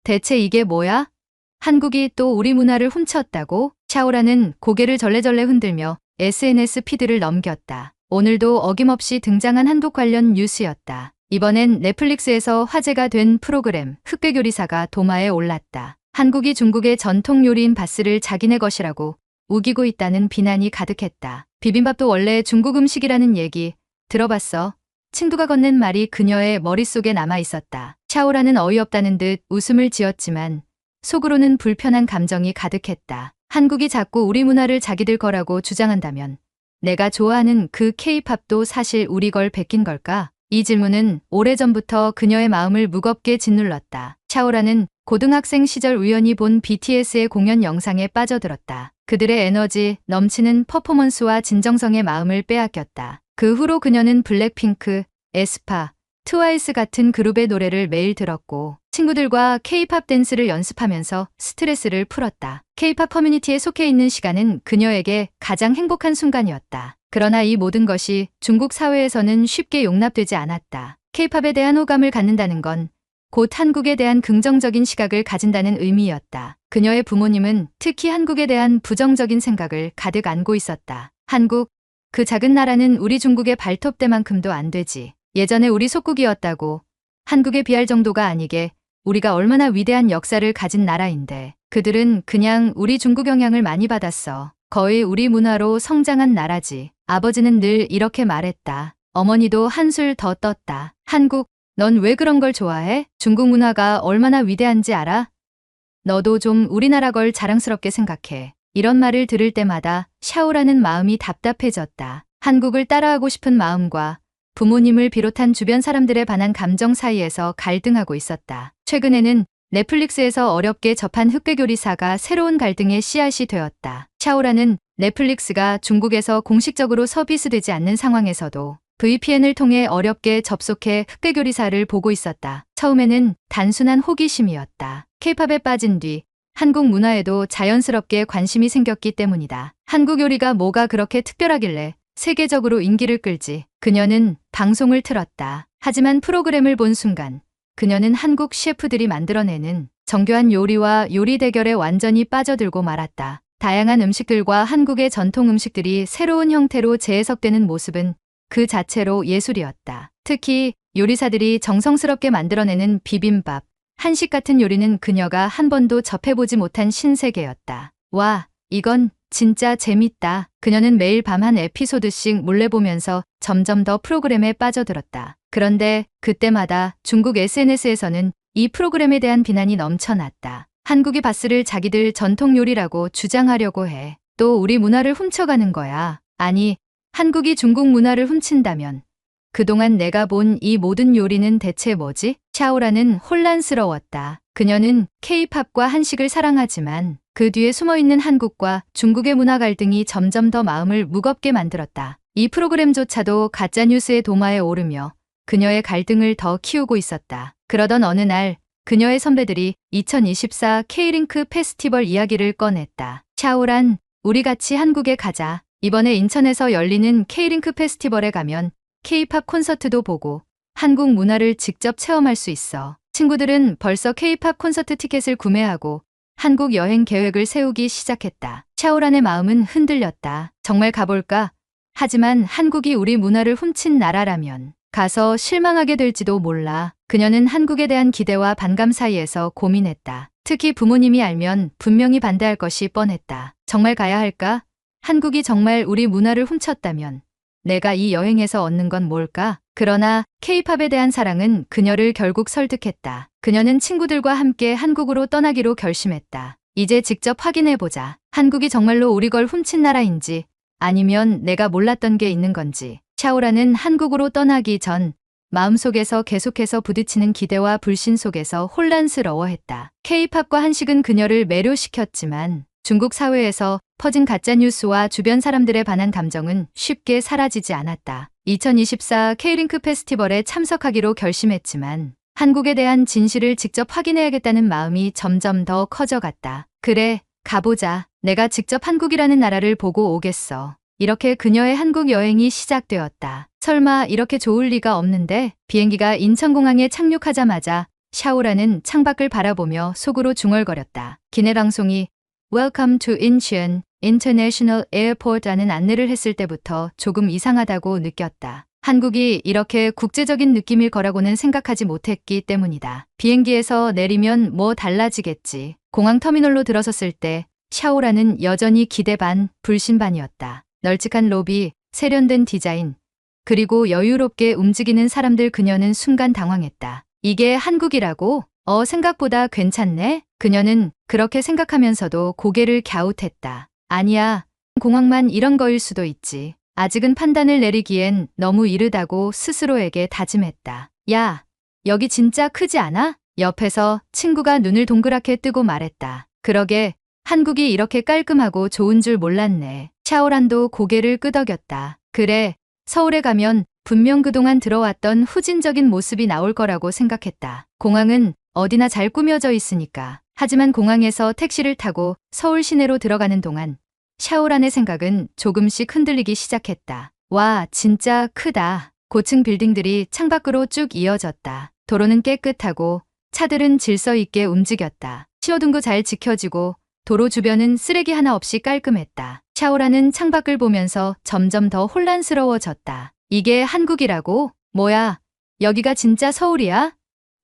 대체 이게 뭐야? 한국이 또 우리 문화를 훔쳤다고? 샤오라는 고개를 절레절레 흔들며 SNS 피드를 넘겼다. 오늘도 어김없이 등장한 한국 관련 뉴스였다. 이번엔 넷플릭스에서 화제가 된 프로그램 흑백 요리사가 도마에 올랐다. 한국이 중국의 전통 요리인 바스를 자기네 것이라고 우기고 있다는 비난이 가득했다. 비빔밥도 원래 중국 음식이라는 얘기 들어봤어? 친구가 건넨 말이 그녀의 머릿속에 남아 있었다. 샤오라는 어이없다는 듯 웃음을 지었지만 속으로는 불편한 감정이 가득했다. 한국이 자꾸 우리 문화를 자기들 거라고 주장한다면 내가 좋아하는 그 K-팝도 사실 우리 걸 베낀 걸까? 이 질문은 오래전부터 그녀의 마음을 무겁게 짓눌렀다. 샤오라는 고등학생 시절 우연히 본 BTS의 공연 영상에 빠져들었다. 그들의 에너지 넘치는 퍼포먼스와 진정성의 마음을 빼앗겼다. 그 후로 그녀는 블랙핑크, 에스파, 트와이스 같은 그룹의 노래를 매일 들었고 친구들과 K-팝 댄스를 연습하면서 스트레스를 풀었다. K-팝 커뮤니티에 속해 있는 시간은 그녀에게 가장 행복한 순간이었다. 그러나 이 모든 것이 중국 사회에서는 쉽게 용납되지 않았다. K-팝에 대한 호감을 갖는다는 건 곧 한국에 대한 긍정적인 시각을 가진다는 의미였다. 그녀의 부모님은 특히 한국에 대한 부정적인 생각을 가득 안고 있었다. 한국, 그 작은 나라는 우리 중국의 발톱대만큼도 안 되지. 예전에 우리 속국이었다고. 한국에 비할 정도가 아니게 우리가 얼마나 위대한 역사를 가진 나라인데. 그들은 그냥 우리 중국 영향을 많이 받았어. 거의 우리 문화로 성장한 나라지. 아버지는 늘 이렇게 말했다. 어머니도 한술 더 떴다. 한국, 넌 왜 그런 걸 좋아해? 중국 문화가 얼마나 위대한지 알아? 너도 좀 우리나라 걸 자랑스럽게 생각해. 이런 말을 들을 때마다 샤오라는 마음이 답답해졌다. 한국을 따라하고 싶은 마음과 부모님을 비롯한 주변 사람들에 반한 감정 사이에서 갈등하고 있었다. 최근에는 넷플릭스에서 어렵게 접한 흑백 요리사가 새로운 갈등의 씨앗이 되었다. 샤오라는 넷플릭스가 중국에서 공식적으로 서비스되지 않는 상황에서도 VPN을 통해 어렵게 접속해 흑백 요리사를 보고 있었다. 처음에는 단순한 호기심이었다. K-팝에 빠진 뒤 한국 문화에도 자연스럽게 관심이 생겼기 때문이다. 한국 요리가 뭐가 그렇게 특별하길래 세계적으로 인기를 끌지. 그녀는 방송을 틀었다. 하지만 프로그램을 본 순간 그녀는 한국 셰프들이 만들어내는 정교한 요리와 요리 대결에 완전히 빠져들고 말았다. 다양한 음식들과 한국의 전통 음식들이 새로운 형태로 재해석되는 모습은 그 자체로 예술이었다. 특히 요리사들이 정성스럽게 만들어내는 비빔밥, 한식 같은 요리는 그녀가 한 번도 접해보지 못한 신세계였다. 와, 이건 진짜 재밌다. 그녀는 매일 밤 한 에피소드씩 몰래 보면서 점점 더 프로그램에 빠져들었다. 그런데 그때마다 중국 SNS에서는 이 프로그램에 대한 비난이 넘쳐났다. 한국이 바스를 자기들 전통 요리라고 주장하려고 해. 또 우리 문화를 훔쳐가는 거야. 아니, 한국이 중국 문화를 훔친다면 그동안 내가 본 이 모든 요리는 대체 뭐지? 샤오라는 혼란스러웠다. 그녀는 K-팝과 한식을 사랑하지만 그 뒤에 숨어있는 한국과 중국의 문화 갈등이 점점 더 마음을 무겁게 만들었다. 이 프로그램조차도 가짜뉴스의 도마에 오르며 그녀의 갈등을 더 키우고 있었다. 그러던 어느 날 그녀의 선배들이 2024 K링크 페스티벌 이야기를 꺼냈다. 샤오란, 우리 같이 한국에 가자. 이번에 인천에서 열리는 K링크 페스티벌에 가면 K-팝 콘서트도 보고 한국 문화를 직접 체험할 수 있어. 친구들은 벌써 K-팝 콘서트 티켓을 구매하고 한국 여행 계획을 세우기 시작했다. 샤오란의 마음은 흔들렸다. 정말 가볼까? 하지만 한국이 우리 문화를 훔친 나라라면 가서 실망하게 될지도 몰라. 그녀는 한국에 대한 기대와 반감 사이에서 고민했다. 특히 부모님이 알면 분명히 반대할 것이 뻔했다. 정말 가야 할까? 한국이 정말 우리 문화를 훔쳤다면 내가 이 여행에서 얻는 건 뭘까? 그러나 K-팝에 대한 사랑은 그녀를 결국 설득했다. 그녀는 친구들과 함께 한국으로 떠나기로 결심했다. 이제 직접 확인해보자. 한국이 정말로 우리 걸 훔친 나라인지 아니면 내가 몰랐던 게 있는 건지. 샤오라는 한국으로 떠나기 전 마음속에서 계속해서 부딪히는 기대와 불신 속에서 혼란스러워했다. K-팝과 한식은 그녀를 매료시켰지만 중국 사회에서 퍼진 가짜뉴스와 주변 사람들에 반한 감정은 쉽게 사라지지 않았다. 2024 K링크 페스티벌에 참석하기로 결심했지만 한국에 대한 진실을 직접 확인해야겠다는 마음이 점점 더 커져갔다. 그래, 가보자. 내가 직접 한국이라는 나라를 보고 오겠어. 이렇게 그녀의 한국 여행이 시작되었다. 설마 이렇게 좋을 리가 없는데 비행기가 인천공항에 착륙하자마자 샤오라는 창밖을 바라보며 속으로 중얼거렸다. 기내 방송이 Welcome to Incheon International Airport라는 안내를 했을 때부터 조금 이상하다고 느꼈다. 한국이 이렇게 국제적인 느낌일 거라고는 생각하지 못했기 때문이다. 비행기에서 내리면 뭐 달라지겠지. 공항 터미널로 들어섰을 때 샤오라는 여전히 기대 반, 불신 반이었다. 널찍한 로비, 세련된 디자인, 그리고 여유롭게 움직이는 사람들. 그녀는 순간 당황했다. 이게 한국이라고? 생각보다 괜찮네? 그녀는 그렇게 생각하면서도 고개를 갸웃했다. 아니야, 공항만 이런 거일 수도 있지. 아직은 판단을 내리기엔 너무 이르다고 스스로에게 다짐했다. 야, 여기 진짜 크지 않아? 옆에서 친구가 눈을 동그랗게 뜨고 말했다. 그러게, 한국이 이렇게 깔끔하고 좋은 줄 몰랐네. 샤오란도 고개를 끄덕였다. 그래, 서울에 가면 분명 그동안 들어왔던 후진적인 모습이 나올 거라고 생각했다. 공항은 어디나 잘 꾸며져 있으니까. 하지만 공항에서 택시를 타고 서울 시내로 들어가는 동안 샤오란의 생각은 조금씩 흔들리기 시작했다. 와, 진짜 크다. 고층 빌딩들이 창밖으로 쭉 이어졌다. 도로는 깨끗하고 차들은 질서 있게 움직였다. 신호등도 잘 지켜지고 도로 주변은 쓰레기 하나 없이 깔끔했다. 샤오란은 창밖을 보면서 점점 더 혼란스러워졌다. 이게 한국이라고? 뭐야, 여기가 진짜 서울이야?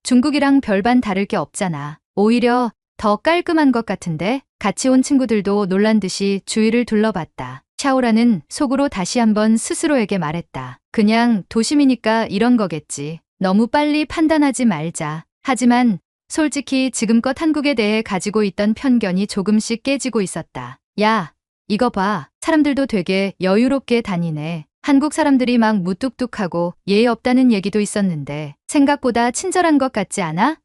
중국이랑 별반 다를 게 없잖아. 오히려 더 깔끔한 것 같은데? 같이 온 친구들도 놀란 듯이 주위를 둘러봤다. 샤오라는 속으로 다시 한번 스스로에게 말했다. 그냥 도심이니까 이런 거겠지. 너무 빨리 판단하지 말자. 하지만 솔직히 지금껏 한국에 대해 가지고 있던 편견이 조금씩 깨지고 있었다. 야, 이거 봐. 사람들도 되게 여유롭게 다니네. 한국 사람들이 막 무뚝뚝하고 예의 없다는 얘기도 있었는데 생각보다 친절한 것 같지 않아?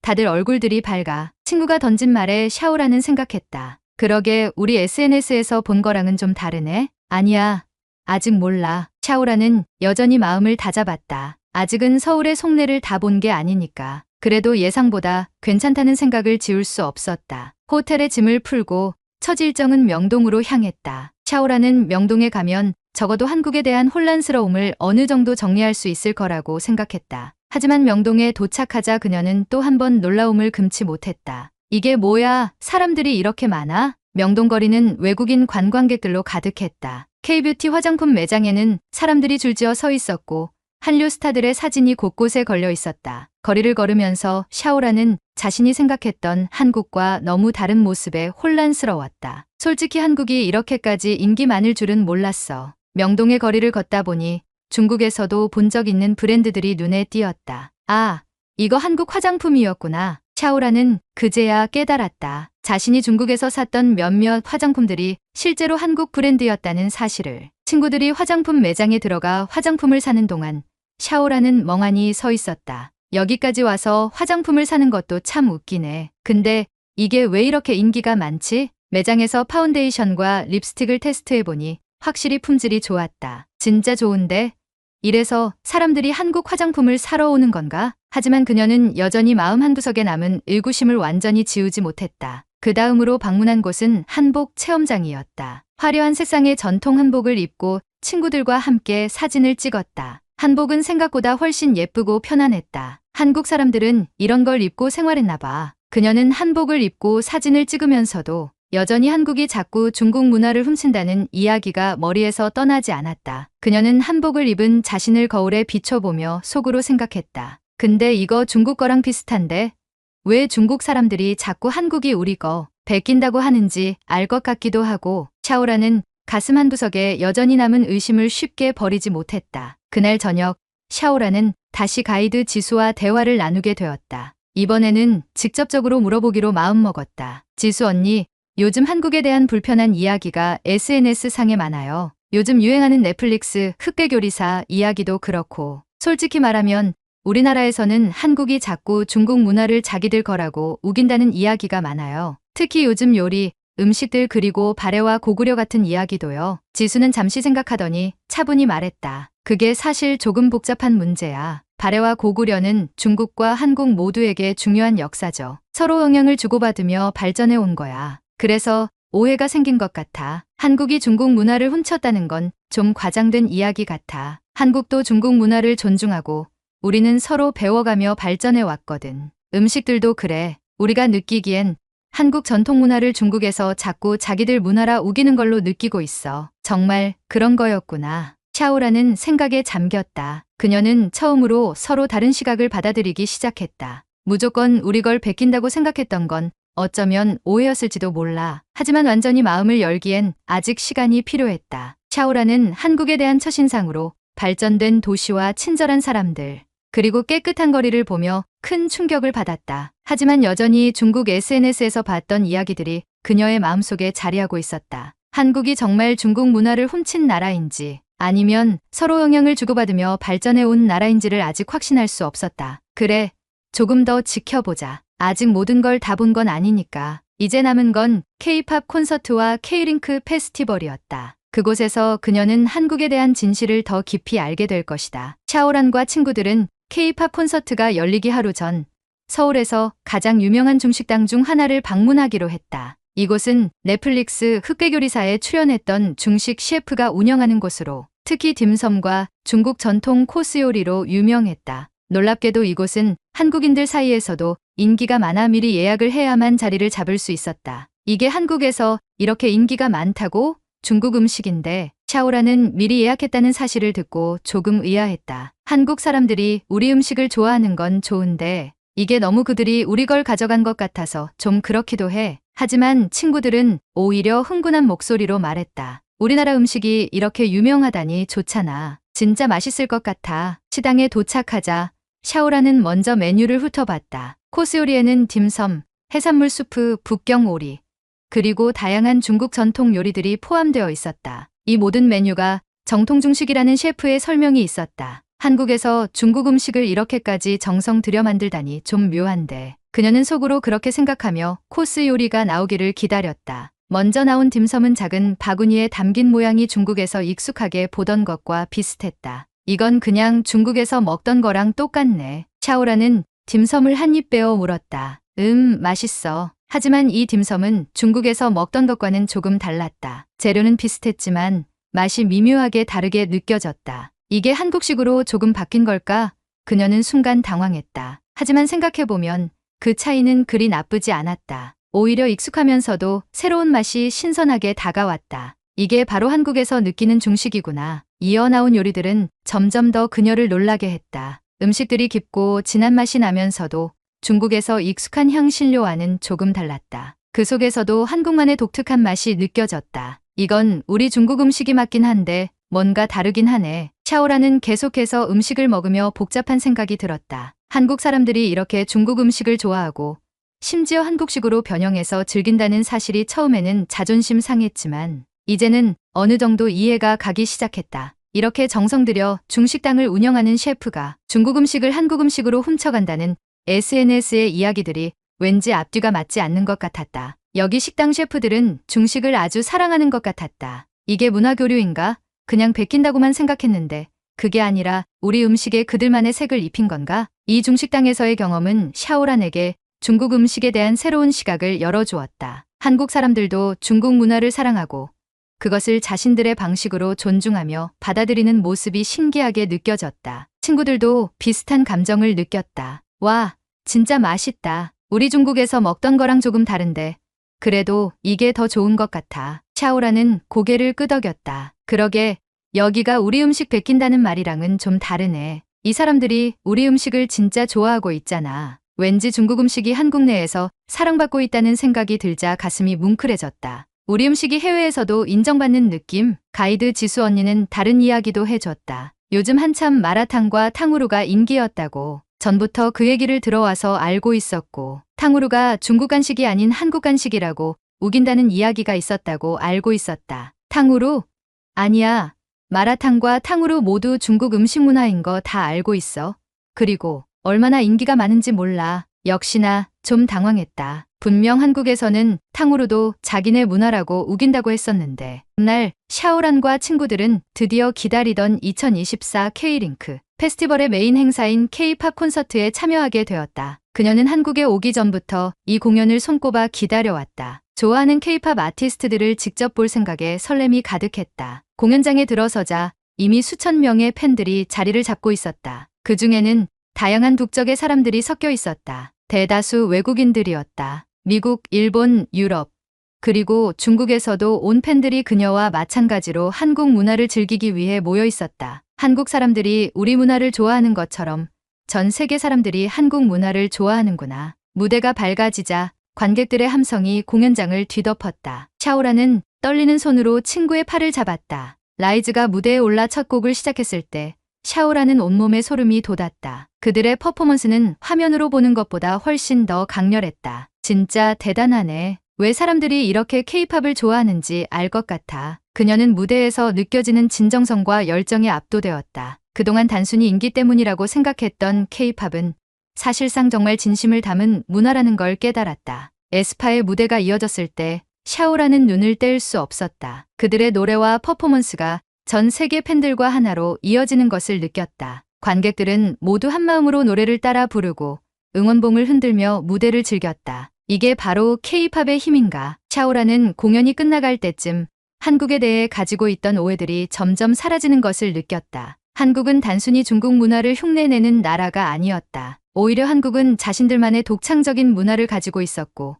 다들 얼굴들이 밝아. 친구가 던진 말에 샤오라는 생각했다. 그러게, 우리 SNS에서 본 거랑은 좀 다르네? 아니야, 아직 몰라. 샤오라는 여전히 마음을 다잡았다. 아직은 서울의 속내를 다 본 게 아니니까. 그래도 예상보다 괜찮다는 생각을 지울 수 없었다. 호텔에 짐을 풀고 첫 일정은 명동으로 향했다. 샤오라는 명동에 가면 적어도 한국에 대한 혼란스러움을 어느 정도 정리할 수 있을 거라고 생각했다. 하지만 명동에 도착하자 그녀는 또 한 번 놀라움을 금치 못했다. 이게 뭐야? 사람들이 이렇게 많아? 명동 거리는 외국인 관광객들로 가득했다. K뷰티 화장품 매장에는 사람들이 줄지어 서 있었고 한류 스타들의 사진이 곳곳에 걸려 있었다. 거리를 걸으면서 샤오라는 자신이 생각했던 한국과 너무 다른 모습에 혼란스러웠다. 솔직히 한국이 이렇게까지 인기 많을 줄은 몰랐어. 명동의 거리를 걷다 보니 중국에서도 본 적 있는 브랜드들이 눈에 띄었다. 아, 이거 한국 화장품이었구나. 샤오라는 그제야 깨달았다. 자신이 중국에서 샀던 몇몇 화장품들이 실제로 한국 브랜드였다는 사실을. 친구들이 화장품 매장에 들어가 화장품을 사는 동안 샤오라는 멍하니 서 있었다. 여기까지 와서 화장품을 사는 것도 참 웃기네. 근데 이게 왜 이렇게 인기가 많지? 매장에서 파운데이션과 립스틱을 테스트해보니 확실히 품질이 좋았다. 진짜 좋은데? 이래서 사람들이 한국 화장품을 사러 오는 건가? 하지만 그녀는 여전히 마음 한구석에 남은 의구심을 완전히 지우지 못했다. 그 다음으로 방문한 곳은 한복 체험장이었다. 화려한 색상의 전통 한복을 입고 친구들과 함께 사진을 찍었다. 한복은 생각보다 훨씬 예쁘고 편안했다. 한국 사람들은 이런 걸 입고 생활했나 봐. 그녀는 한복을 입고 사진을 찍으면서도 여전히 한국이 자꾸 중국 문화를 훔친다는 이야기가 머리에서 떠나지 않았다. 그녀는 한복을 입은 자신을 거울에 비춰보며 속으로 생각했다. 근데 이거 중국 거랑 비슷한데? 왜 중국 사람들이 자꾸 한국이 우리 거 베낀다고 하는지 알 것 같기도 하고. 샤오라는 가슴 한구석에 여전히 남은 의심을 쉽게 버리지 못했다. 그날 저녁 샤오라는 다시 가이드 지수와 대화를 나누게 되었다. 이번에는 직접적으로 물어보기로 마음먹었다. 지수 언니, 요즘 한국에 대한 불편한 이야기가 SNS상에 많아요. 요즘 유행하는 넷플릭스 흑백요리사 이야기도 그렇고. 솔직히 말하면 우리나라에서는 한국이 자꾸 중국 문화를 자기들 거라고 우긴다는 이야기가 많아요. 특히 요즘 요리, 음식들 그리고 발해와 고구려 같은 이야기도요. 지수는 잠시 생각하더니 차분히 말했다. 그게 사실 조금 복잡한 문제야. 발해와 고구려는 중국과 한국 모두에게 중요한 역사죠. 서로 영향을 주고받으며 발전해 온 거야. 그래서 오해가 생긴 것 같아. 한국이 중국 문화를 훔쳤다는 건 좀 과장된 이야기 같아. 한국도 중국 문화를 존중하고 우리는 서로 배워가며 발전해 왔거든. 음식들도 그래. 우리가 느끼기엔 한국 전통 문화를 중국에서 자꾸 자기들 문화라 우기는 걸로 느끼고 있어. 정말 그런 거였구나. 샤오라는 생각에 잠겼다. 그녀는 처음으로 서로 다른 시각을 받아들이기 시작했다. 무조건 우리 걸 베낀다고 생각했던 건 어쩌면 오해였을지도 몰라. 하지만 완전히 마음을 열기엔 아직 시간이 필요했다. 샤오라는 한국에 대한 첫인상으로 발전된 도시와 친절한 사람들, 그리고 깨끗한 거리를 보며 큰 충격을 받았다. 하지만 여전히 중국 SNS에서 봤던 이야기들이 그녀의 마음속에 자리하고 있었다. 한국이 정말 중국 문화를 훔친 나라인지 아니면 서로 영향을 주고받으며 발전해온 나라인지를 아직 확신할 수 없었다. 그래, 조금 더 지켜보자. 아직 모든 걸 다 본 건 아니니까. 이제 남은 건 K-팝 콘서트와 K-링크 페스티벌이었다. 그곳에서 그녀는 한국에 대한 진실을 더 깊이 알게 될 것이다. 샤오란과 친구들은 K-팝 콘서트가 열리기 하루 전 서울에서 가장 유명한 중식당 중 하나를 방문하기로 했다. 이곳은 넷플릭스 흑백요리사에 출연했던 중식 셰프가 운영하는 곳으로 특히 딤섬과 중국 전통 코스 요리로 유명했다. 놀랍게도 이곳은 한국인들 사이에서도 인기가 많아 미리 예약을 해야만 자리를 잡을 수 있었다. 이게 한국에서 이렇게 인기가 많다고? 중국 음식인데 샤오라는 미리 예약했다는 사실을 듣고 조금 의아했다. 한국 사람들이 우리 음식을 좋아하는 건 좋은데 이게 너무 그들이 우리 걸 가져간 것 같아서 좀 그렇기도 해. 하지만 친구들은 오히려 흥분한 목소리로 말했다. 우리나라 음식이 이렇게 유명하다니 좋잖아. 진짜 맛있을 것 같아. 시당에 도착하자 샤오라는 먼저 메뉴를 훑어봤다. 코스 요리에는 딤섬, 해산물 수프, 북경 오리, 그리고 다양한 중국 전통 요리들이 포함되어 있었다. 이 모든 메뉴가 정통 중식이라는 셰프의 설명이 있었다. 한국에서 중국 음식을 이렇게까지 정성 들여 만들다니 좀 묘한데. 그녀는 속으로 그렇게 생각하며 코스 요리가 나오기를 기다렸다. 먼저 나온 딤섬은 작은 바구니에 담긴 모양이 중국에서 익숙하게 보던 것과 비슷했다. 이건 그냥 중국에서 먹던 거랑 똑같네. 샤오라는 딤섬을 한 입 빼어 물었다. 맛있어. 하지만 이 딤섬은 중국에서 먹던 것과는 조금 달랐다. 재료는 비슷했지만 맛이 미묘하게 다르게 느껴졌다. 이게 한국식으로 조금 바뀐 걸까? 그녀는 순간 당황했다. 하지만 생각해보면 그 차이는 그리 나쁘지 않았다. 오히려 익숙하면서도 새로운 맛이 신선하게 다가왔다. 이게 바로 한국에서 느끼는 중식이구나. 이어 나온 요리들은 점점 더 그녀를 놀라게 했다. 음식들이 깊고 진한 맛이 나면서도 중국에서 익숙한 향신료와는 조금 달랐다. 그 속에서도 한국만의 독특한 맛이 느껴졌다. 이건 우리 중국 음식이 맞긴 한데 뭔가 다르긴 하네. 샤오라는 계속해서 음식을 먹으며 복잡한 생각이 들었다. 한국 사람들이 이렇게 중국 음식을 좋아하고 심지어 한국식으로 변형해서 즐긴다는 사실이 처음에는 자존심 상했지만 이제는 어느 정도 이해가 가기 시작했다. 이렇게 정성 들여 중식당을 운영하는 셰프가 중국 음식을 한국 음식으로 훔쳐간다는 SNS의 이야기들이 왠지 앞뒤가 맞지 않는 것 같았다. 여기 식당 셰프들은 중식을 아주 사랑하는 것 같았다. 이게 문화교류인가? 그냥 베낀다고만 생각했는데 그게 아니라 우리 음식에 그들만의 색을 입힌 건가? 이 중식당에서의 경험은 샤오란에게 중국 음식에 대한 새로운 시각을 열어주었다. 한국 사람들도 중국 문화를 사랑하고 그것을 자신들의 방식으로 존중하며 받아들이는 모습이 신기하게 느껴졌다. 친구들도 비슷한 감정을 느꼈다. 와, 진짜 맛있다. 우리 중국에서 먹던 거랑 조금 다른데 그래도 이게 더 좋은 것 같아. 샤오라는 고개를 끄덕였다. 그러게, 여기가 우리 음식 베낀다는 말이랑은 좀 다르네. 이 사람들이 우리 음식을 진짜 좋아하고 있잖아. 왠지 중국 음식이 한국 내에서 사랑받고 있다는 생각이 들자 가슴이 뭉클해졌다. 우리 음식이 해외에서도 인정받는 느낌? 가이드 지수 언니는 다른 이야기도 해줬다. 요즘 한참 마라탕과 탕후루가 인기였다고. 전부터 그 얘기를 들어와서 알고 있었고 탕후루가 중국 간식이 아닌 한국 간식이라고 우긴다는 이야기가 있었다고 알고 있었다. 탕후루? 아니야. 마라탕과 탕후루 모두 중국 음식 문화인 거 다 알고 있어. 그리고 얼마나 인기가 많은지 몰라. 역시나 좀 당황했다. 분명 한국에서는 탕후루도 자기네 문화라고 우긴다고 했었는데 그날 샤오란과 친구들은 드디어 기다리던 2024 K-링크 페스티벌의 메인 행사인 K-팝 콘서트에 참여하게 되었다. 그녀는 한국에 오기 전부터 이 공연을 손꼽아 기다려왔다. 좋아하는 K-팝 아티스트들을 직접 볼 생각에 설렘이 가득했다. 공연장에 들어서자 이미 수천 명의 팬들이 자리를 잡고 있었다. 그 중에는 다양한 국적의 사람들이 섞여 있었다. 대다수 외국인들이었다. 미국, 일본, 유럽, 그리고 중국에서도 온 팬들이 그녀와 마찬가지로 한국 문화를 즐기기 위해 모여 있었다. 한국 사람들이 우리 문화를 좋아하는 것처럼 전 세계 사람들이 한국 문화를 좋아하는구나. 무대가 밝아지자 관객들의 함성이 공연장을 뒤덮었다. 샤오라는 떨리는 손으로 친구의 팔을 잡았다. 라이즈가 무대에 올라 첫 곡을 시작했을 때 샤오라는 온몸에 소름이 돋았다. 그들의 퍼포먼스는 화면으로 보는 것보다 훨씬 더 강렬했다. 진짜 대단하네. 왜 사람들이 이렇게 케이팝을 좋아하는지 알 것 같아. 그녀는 무대에서 느껴지는 진정성과 열정에 압도되었다. 그동안 단순히 인기 때문이라고 생각했던 케이팝은 사실상 정말 진심을 담은 문화라는 걸 깨달았다. 에스파의 무대가 이어졌을 때 샤오라는 눈을 뗄 수 없었다. 그들의 노래와 퍼포먼스가 전 세계 팬들과 하나로 이어지는 것을 느꼈다. 관객들은 모두 한마음으로 노래를 따라 부르고 응원봉을 흔들며 무대를 즐겼다. 이게 바로 K-팝의 힘인가? 샤오라는 공연이 끝나갈 때쯤 한국에 대해 가지고 있던 오해들이 점점 사라지는 것을 느꼈다. 한국은 단순히 중국 문화를 흉내내는 나라가 아니었다. 오히려 한국은 자신들만의 독창적인 문화를 가지고 있었고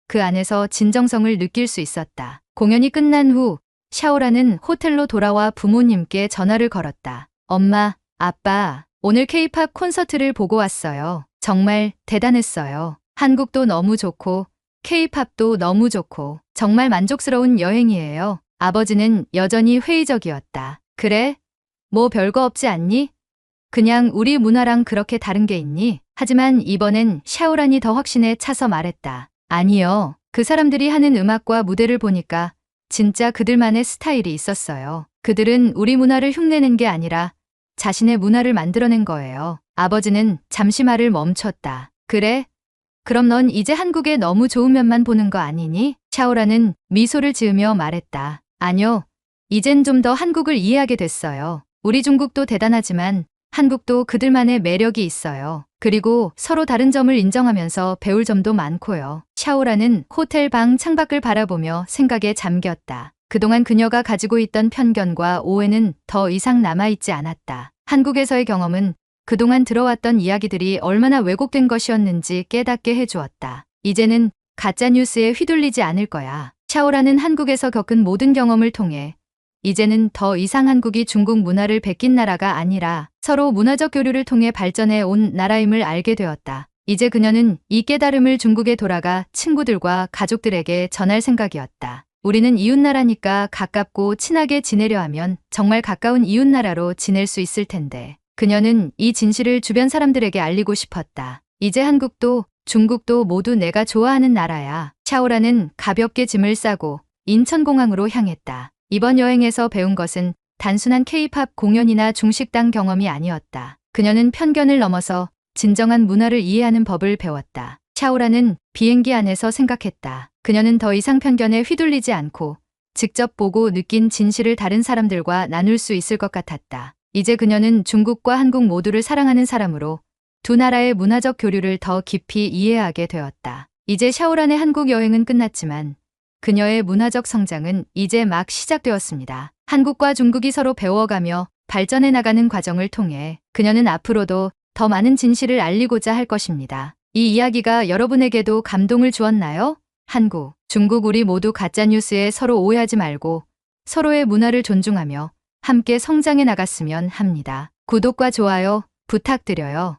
그 안에서 진정성을 느낄 수 있었다. 공연이 끝난 후 샤오라는 호텔로 돌아와 부모님께 전화를 걸었다. 엄마, 아빠, 오늘 K-팝 콘서트를 보고 왔어요. 정말 대단했어요. 한국도 너무 좋고 K-팝도 너무 좋고 정말 만족스러운 여행이에요. 아버지는 여전히 회의적이었다. 그래? 뭐 별거 없지 않니? 그냥 우리 문화랑 그렇게 다른 게 있니? 하지만 이번엔 샤오란이 더 확신에 차서 말했다. 아니요. 그 사람들이 하는 음악과 무대를 보니까 진짜 그들만의 스타일이 있었어요. 그들은 우리 문화를 흉내낸 게 아니라 자신의 문화를 만들어낸 거예요. 아버지는 잠시 말을 멈췄다. 그래? 그럼 넌 이제 한국의 너무 좋은 면만 보는 거 아니니? 샤오라는 미소를 지으며 말했다. 아니요. 이젠 좀 더 한국을 이해하게 됐어요. 우리 중국도 대단하지만 한국도 그들만의 매력이 있어요. 그리고 서로 다른 점을 인정하면서 배울 점도 많고요. 샤오라는 호텔 방 창밖을 바라보며 생각에 잠겼다. 그동안 그녀가 가지고 있던 편견과 오해는 더 이상 남아있지 않았다. 한국에서의 경험은 그동안 들어왔던 이야기들이 얼마나 왜곡된 것이었는지 깨닫게 해주었다. 이제는 가짜뉴스에 휘둘리지 않을 거야. 샤오라는 한국에서 겪은 모든 경험을 통해 이제는 더 이상 한국이 중국 문화를 베낀 나라가 아니라 서로 문화적 교류를 통해 발전해 온 나라임을 알게 되었다. 이제 그녀는 이 깨달음을 중국에 돌아가 친구들과 가족들에게 전할 생각이었다. 우리는 이웃나라니까 가깝고 친하게 지내려 하면 정말 가까운 이웃나라로 지낼 수 있을 텐데. 그녀는 이 진실을 주변 사람들에게 알리고 싶었다. 이제 한국도 중국도 모두 내가 좋아하는 나라야. 샤오라는 가볍게 짐을 싸고 인천공항으로 향했다. 이번 여행에서 배운 것은 단순한 K-팝 공연이나 중식당 경험이 아니었다. 그녀는 편견을 넘어서 진정한 문화를 이해하는 법을 배웠다. 샤오라는 비행기 안에서 생각했다. 그녀는 더 이상 편견에 휘둘리지 않고 직접 보고 느낀 진실을 다른 사람들과 나눌 수 있을 것 같았다. 이제 그녀는 중국과 한국 모두를 사랑하는 사람으로 두 나라의 문화적 교류를 더 깊이 이해하게 되었다. 이제 샤오란의 한국 여행은 끝났지만 그녀의 문화적 성장은 이제 막 시작되었습니다. 한국과 중국이 서로 배워가며 발전해 나가는 과정을 통해 그녀는 앞으로도 더 많은 진실을 알리고자 할 것입니다. 이 이야기가 여러분에게도 감동을 주었나요? 한국, 중국 우리 모두 가짜뉴스에 서로 오해하지 말고 서로의 문화를 존중하며 함께 성장해 나갔으면 합니다. 구독과 좋아요 부탁드려요.